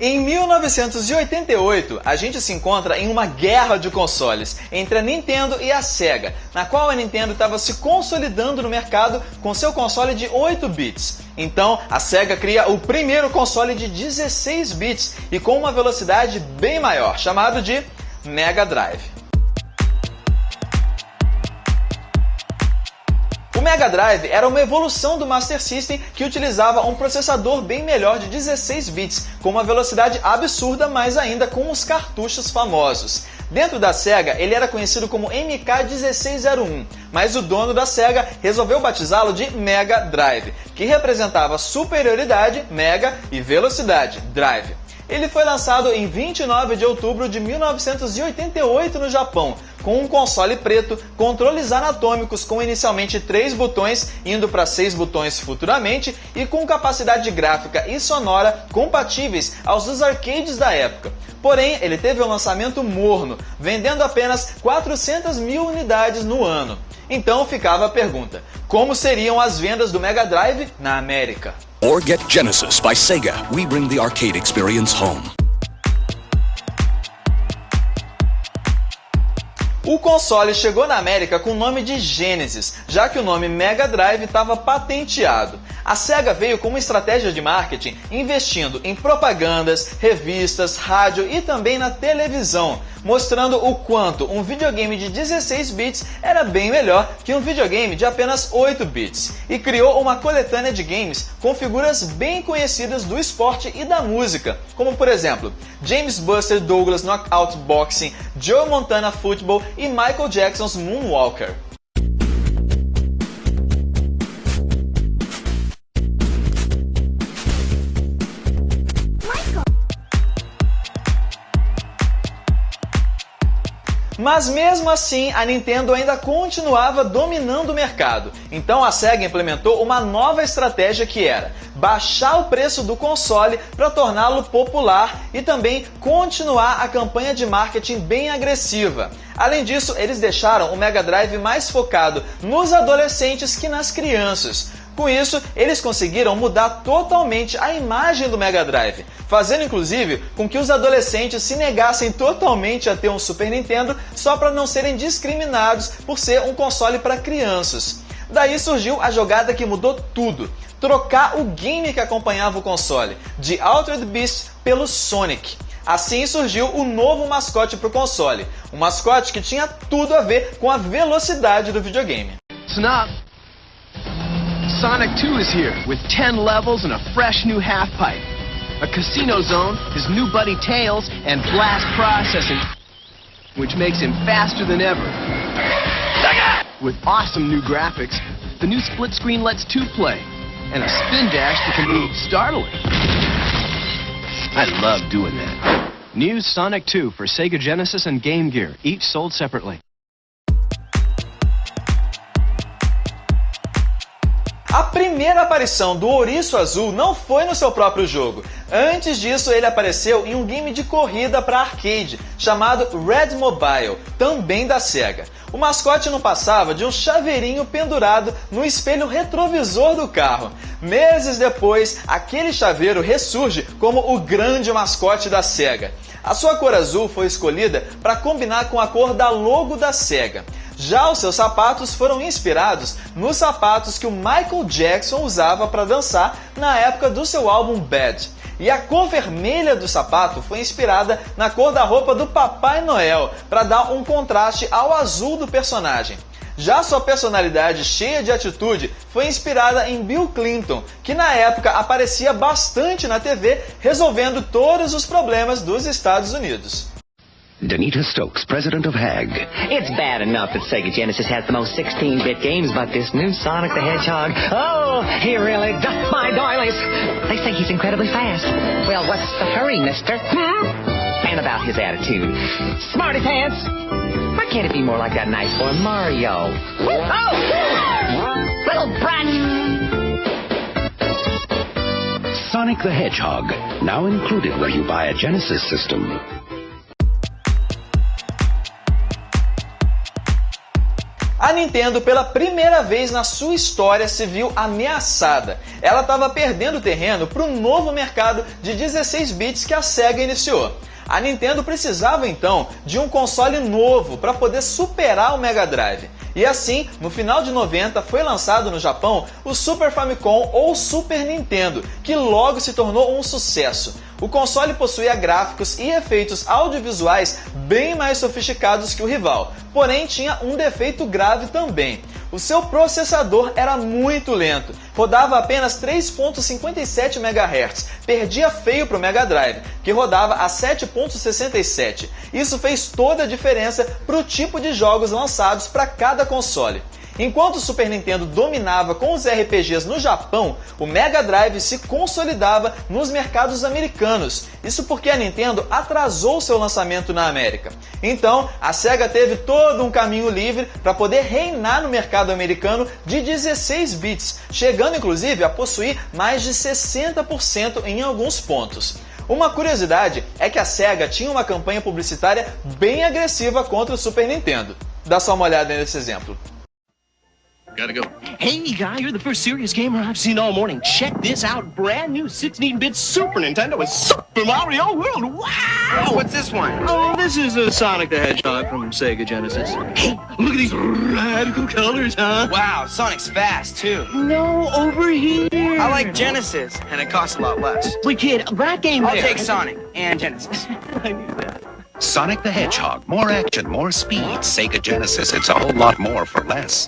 Em 1988, a gente se encontra em uma guerra de consoles entre a Nintendo e a Sega, na qual a Nintendo estava se consolidando no mercado com seu console de 8 bits. Então, a Sega cria o primeiro console de 16 bits e com uma velocidade bem maior, chamado de Mega Drive. O Mega Drive era uma evolução do Master System que utilizava um processador bem melhor de 16 bits, com uma velocidade absurda, mas ainda com os cartuchos famosos. Dentro da Sega, ele era conhecido como MK1601, mas o dono da Sega resolveu batizá-lo de Mega Drive, que representava superioridade, Mega, e velocidade, Drive. Ele foi lançado em 29 de outubro de 1988 no Japão, com um console preto, controles anatômicos com inicialmente 3 botões, indo para 6 botões futuramente, e com capacidade gráfica e sonora compatíveis aos dos arcades da época. Porém, ele teve um lançamento morno, vendendo apenas 400 mil unidades no ano. Então ficava a pergunta: como seriam as vendas do Mega Drive na América? Or get Genesis by Sega. We bring the arcade experience home. O console chegou na América com o nome de Genesis, já que o nome Mega Drive estava patenteado. A Sega veio com uma estratégia de marketing investindo em propagandas, revistas, rádio e também na televisão, mostrando o quanto um videogame de 16 bits era bem melhor que um videogame de apenas 8 bits, e criou uma coletânea de games com figuras bem conhecidas do esporte e da música, como por exemplo, James Buster Douglas Knockout Boxing, Joe Montana Football e Michael Jackson's Moonwalker. Mas mesmo assim, a Nintendo ainda continuava dominando o mercado. Então a Sega implementou uma nova estratégia que era baixar o preço do console para torná-lo popular e também continuar a campanha de marketing bem agressiva. Além disso, eles deixaram o Mega Drive mais focado nos adolescentes que nas crianças. Com isso, eles conseguiram mudar totalmente a imagem do Mega Drive, fazendo inclusive com que os adolescentes se negassem totalmente a ter um Super Nintendo só para não serem discriminados por ser um console para crianças. Daí surgiu a jogada que mudou tudo: trocar o game que acompanhava o console, de Altered Beast pelo Sonic. Assim surgiu o novo mascote para o console, um mascote que tinha tudo a ver com a velocidade do videogame. Sonic 2 is here, with 10 levels and a fresh new half-pipe. A casino zone, his new buddy Tails, and blast processing, which makes him faster than ever. With awesome new graphics, the new split screen lets 2 play, and a spin dash that can be startling. I love doing that. New Sonic 2 for Sega Genesis and Game Gear, each sold separately. A primeira aparição do Ouriço Azul não foi no seu próprio jogo. Antes disso, ele apareceu em um game de corrida para arcade, chamado Red Mobile, também da Sega. O mascote não passava de um chaveirinho pendurado no espelho retrovisor do carro. Meses depois, aquele chaveiro ressurge como o grande mascote da Sega. A sua cor azul foi escolhida para combinar com a cor da logo da Sega. Já os seus sapatos foram inspirados nos sapatos que o Michael Jackson usava para dançar na época do seu álbum Bad. E a cor vermelha do sapato foi inspirada na cor da roupa do Papai Noel, para dar um contraste ao azul do personagem. Já sua personalidade cheia de atitude foi inspirada em Bill Clinton, que na época aparecia bastante na TV, resolvendo todos os problemas dos Estados Unidos. Danita Stokes, president of HAG. It's bad enough that Sega Genesis has the most 16-bit games, but this new Sonic the Hedgehog, oh, he really does my doilies. They say he's incredibly fast. Well, what's the hurry, mister? And about his attitude. Smarty pants! Why can't it be more like that nice boy Mario? Oh! Little brat! Sonic the Hedgehog, now included when you buy a Genesis system. A Nintendo, pela primeira vez na sua história, se viu ameaçada. Ela estava perdendo terreno para o novo mercado de 16 bits que a Sega iniciou. A Nintendo precisava então de um console novo para poder superar o Mega Drive. E assim, no final de 90, foi lançado no Japão o Super Famicom ou Super Nintendo, que logo se tornou um sucesso. O console possuía gráficos e efeitos audiovisuais bem mais sofisticados que o rival, porém tinha um defeito grave também. O seu processador era muito lento, rodava apenas 3.57 MHz, perdia feio para o Mega Drive, que rodava a 7.67. Isso fez toda a diferença para o tipo de jogos lançados para cada console. Enquanto o Super Nintendo dominava com os RPGs no Japão, o Mega Drive se consolidava nos mercados americanos. Isso porque a Nintendo atrasou seu lançamento na América. Então, a Sega teve todo um caminho livre para poder reinar no mercado americano de 16 bits, chegando inclusive a possuir mais de 60% em alguns pontos. Uma curiosidade é que a Sega tinha uma campanha publicitária bem agressiva contra o Super Nintendo. Dá só uma olhada nesse exemplo. Gotta go. Hey, guy, you're the first serious gamer I've seen all morning. Check this out. Brand new 16-bit Super Nintendo with Super Mario World. Wow! What's this one? Oh, this is Sonic the Hedgehog from Sega Genesis. Hey, look at these radical colors, huh? Wow, Sonic's fast, too. No, over here. I like Genesis, and it costs a lot less. Wait, kid, that game I'll there. take Sonic and Genesis. I knew that. Sonic the Hedgehog. More action, more speed. Sega Genesis, it's a whole lot more for less.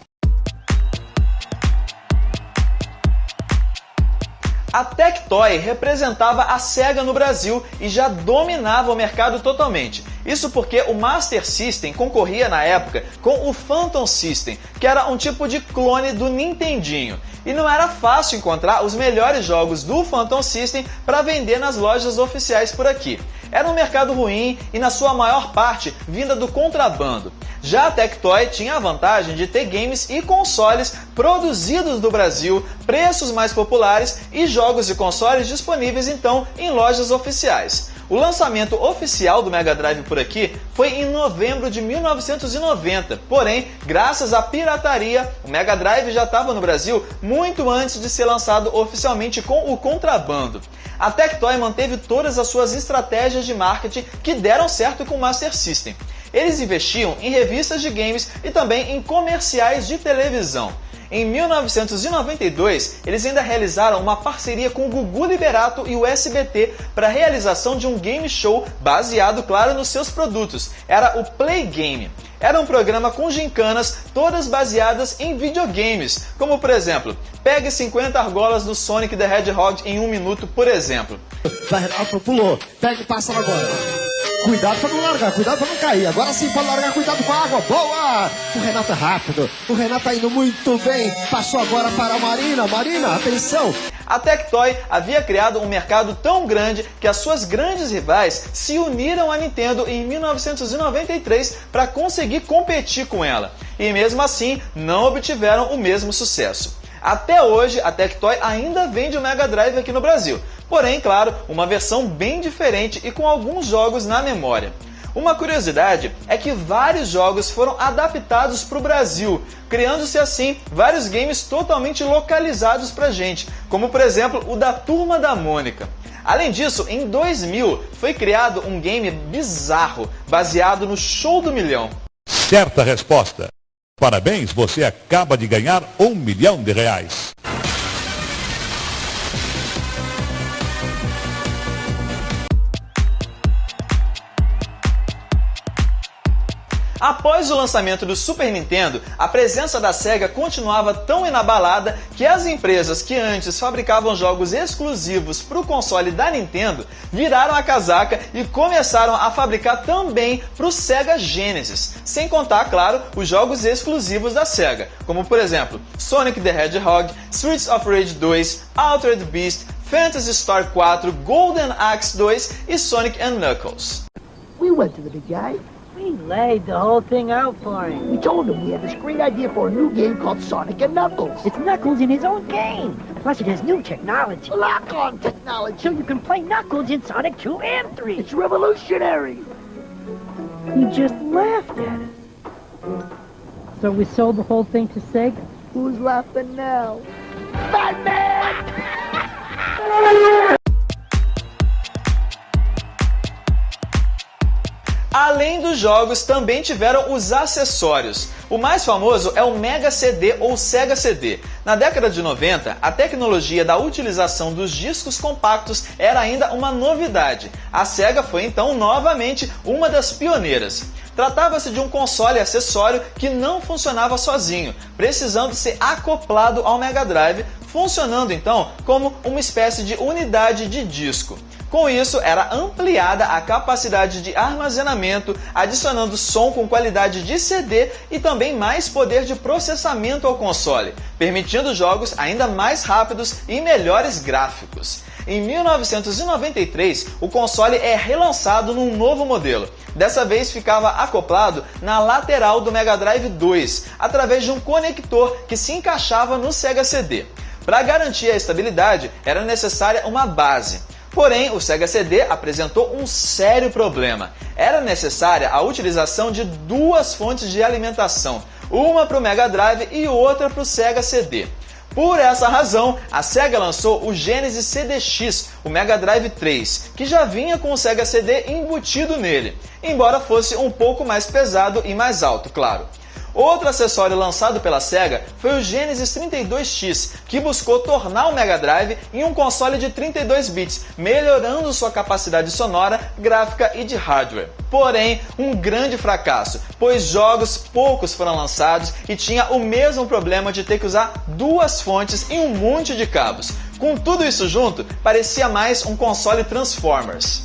A Tectoy representava a Sega no Brasil e já dominava o mercado totalmente. Isso porque o Master System concorria na época com o Phantom System, que era um tipo de clone do Nintendinho. E não era fácil encontrar os melhores jogos do Phantom System para vender nas lojas oficiais por aqui. Era um mercado ruim e na sua maior parte vinda do contrabando. Já a Tectoy tinha a vantagem de ter games e consoles produzidos no Brasil, preços mais populares e jogos e consoles disponíveis então em lojas oficiais. O lançamento oficial do Mega Drive por aqui foi em novembro de 1990, porém, graças à pirataria, o Mega Drive já estava no Brasil muito antes de ser lançado oficialmente com o contrabando. A Tectoy manteve todas as suas estratégias de marketing que deram certo com o Master System. Eles investiam em revistas de games e também em comerciais de televisão. Em 1992, eles ainda realizaram uma parceria com o Gugu Liberato e o SBT para a realização de um game show baseado, claro, nos seus produtos. Era o Play Game. Era um programa com gincanas, todas baseadas em videogames, como por exemplo, pegue 50 argolas no Sonic the Hedgehog em 1 minuto, por exemplo. Pulou, pega e passa agora. Cuidado pra não largar, cuidado pra não cair. Agora sim pode largar, cuidado com a água. Boa! O Renato é rápido, o Renato tá indo muito bem. Passou agora para a Marina. Marina, atenção! A Tectoy havia criado um mercado tão grande que as suas grandes rivais se uniram à Nintendo em 1993 para conseguir competir com ela. E mesmo assim, não obtiveram o mesmo sucesso. Até hoje, a Tectoy ainda vende o Mega Drive aqui no Brasil. Porém, claro, uma versão bem diferente e com alguns jogos na memória. Uma curiosidade é que vários jogos foram adaptados para o Brasil, criando-se assim vários games totalmente localizados para a gente, como por exemplo o da Turma da Mônica. Além disso, em 2000 foi criado um game bizarro, baseado no Show do Milhão. Certa resposta. Parabéns, você acaba de ganhar R$1 milhão. Após o lançamento do Super Nintendo, a presença da Sega continuava tão inabalada que as empresas que antes fabricavam jogos exclusivos para o console da Nintendo viraram a casaca e começaram a fabricar também para o Sega Genesis, sem contar, claro, os jogos exclusivos da Sega, como por exemplo Sonic the Hedgehog, Streets of Rage 2, Altered Beast, Phantasy Star 4, Golden Axe 2 e Sonic & Knuckles. We went to the big guy. We laid the whole thing out for him. We told him we had this great idea for a new game called Sonic & Knuckles. It's Knuckles in his own game. Plus it has new technology. Lock-on technology. So you can play Knuckles in Sonic 2 and 3. It's revolutionary. He just laughed at it. So we sold the whole thing to Sega? Who's laughing now? Batman! Além dos jogos, também tiveram os acessórios. O mais famoso é o Mega CD ou Sega CD. Na década de 90, a tecnologia da utilização dos discos compactos era ainda uma novidade. A Sega foi então novamente uma das pioneiras. Tratava-se de um console acessório que não funcionava sozinho, precisando ser acoplado ao Mega Drive, funcionando então como uma espécie de unidade de disco. Com isso, era ampliada a capacidade de armazenamento, adicionando som com qualidade de CD e também mais poder de processamento ao console, permitindo jogos ainda mais rápidos e melhores gráficos. Em 1993, o console é relançado num novo modelo. Dessa vez ficava acoplado na lateral do Mega Drive 2, através de um conector que se encaixava no Sega CD. Para garantir a estabilidade, era necessária uma base. Porém, o Sega CD apresentou um sério problema. Era necessária a utilização de duas fontes de alimentação, uma para o Mega Drive e outra para o Sega CD. Por essa razão, a Sega lançou o Genesis CDX, o Mega Drive 3, que já vinha com o Sega CD embutido nele, embora fosse um pouco mais pesado e mais alto, claro. Outro acessório lançado pela Sega foi o Genesis 32X, que buscou tornar o Mega Drive em um console de 32 bits, melhorando sua capacidade sonora, gráfica e de hardware. Porém, um grande fracasso, pois jogos poucos foram lançados e tinha o mesmo problema de ter que usar duas fontes e um monte de cabos. Com tudo isso junto, parecia mais um console Transformers.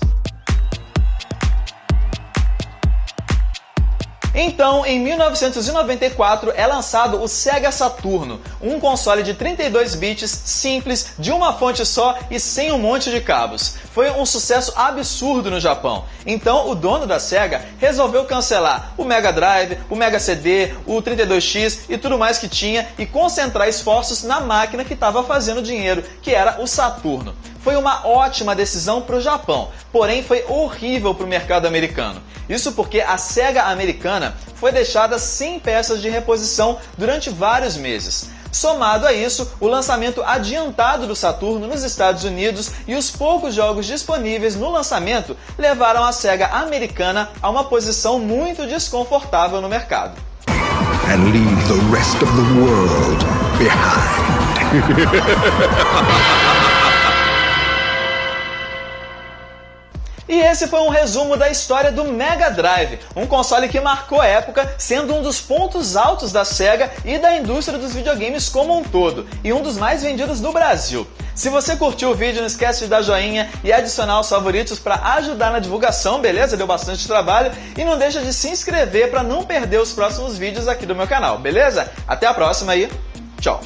Então, em 1994, é lançado o Sega Saturno, um console de 32 bits, simples, de uma fonte só e sem um monte de cabos. Foi um sucesso absurdo no Japão. Então, o dono da Sega resolveu cancelar o Mega Drive, o Mega CD, o 32X e tudo mais que tinha e concentrar esforços na máquina que estava fazendo dinheiro, que era o Saturno. Foi uma ótima decisão para o Japão, porém foi horrível para o mercado americano. Isso porque a Sega americana foi deixada sem peças de reposição durante vários meses. Somado a isso, o lançamento adiantado do Saturno nos Estados Unidos e os poucos jogos disponíveis no lançamento levaram a Sega americana a uma posição muito desconfortável no mercado. And leave the rest of the world behind. E esse foi um resumo da história do Mega Drive, um console que marcou a época, sendo um dos pontos altos da Sega e da indústria dos videogames como um todo, e um dos mais vendidos no Brasil. Se você curtiu o vídeo, não esquece de dar joinha e adicionar os favoritos para ajudar na divulgação, beleza? Deu bastante trabalho. E não deixa de se inscrever para não perder os próximos vídeos aqui do meu canal, beleza? Até a próxima e tchau!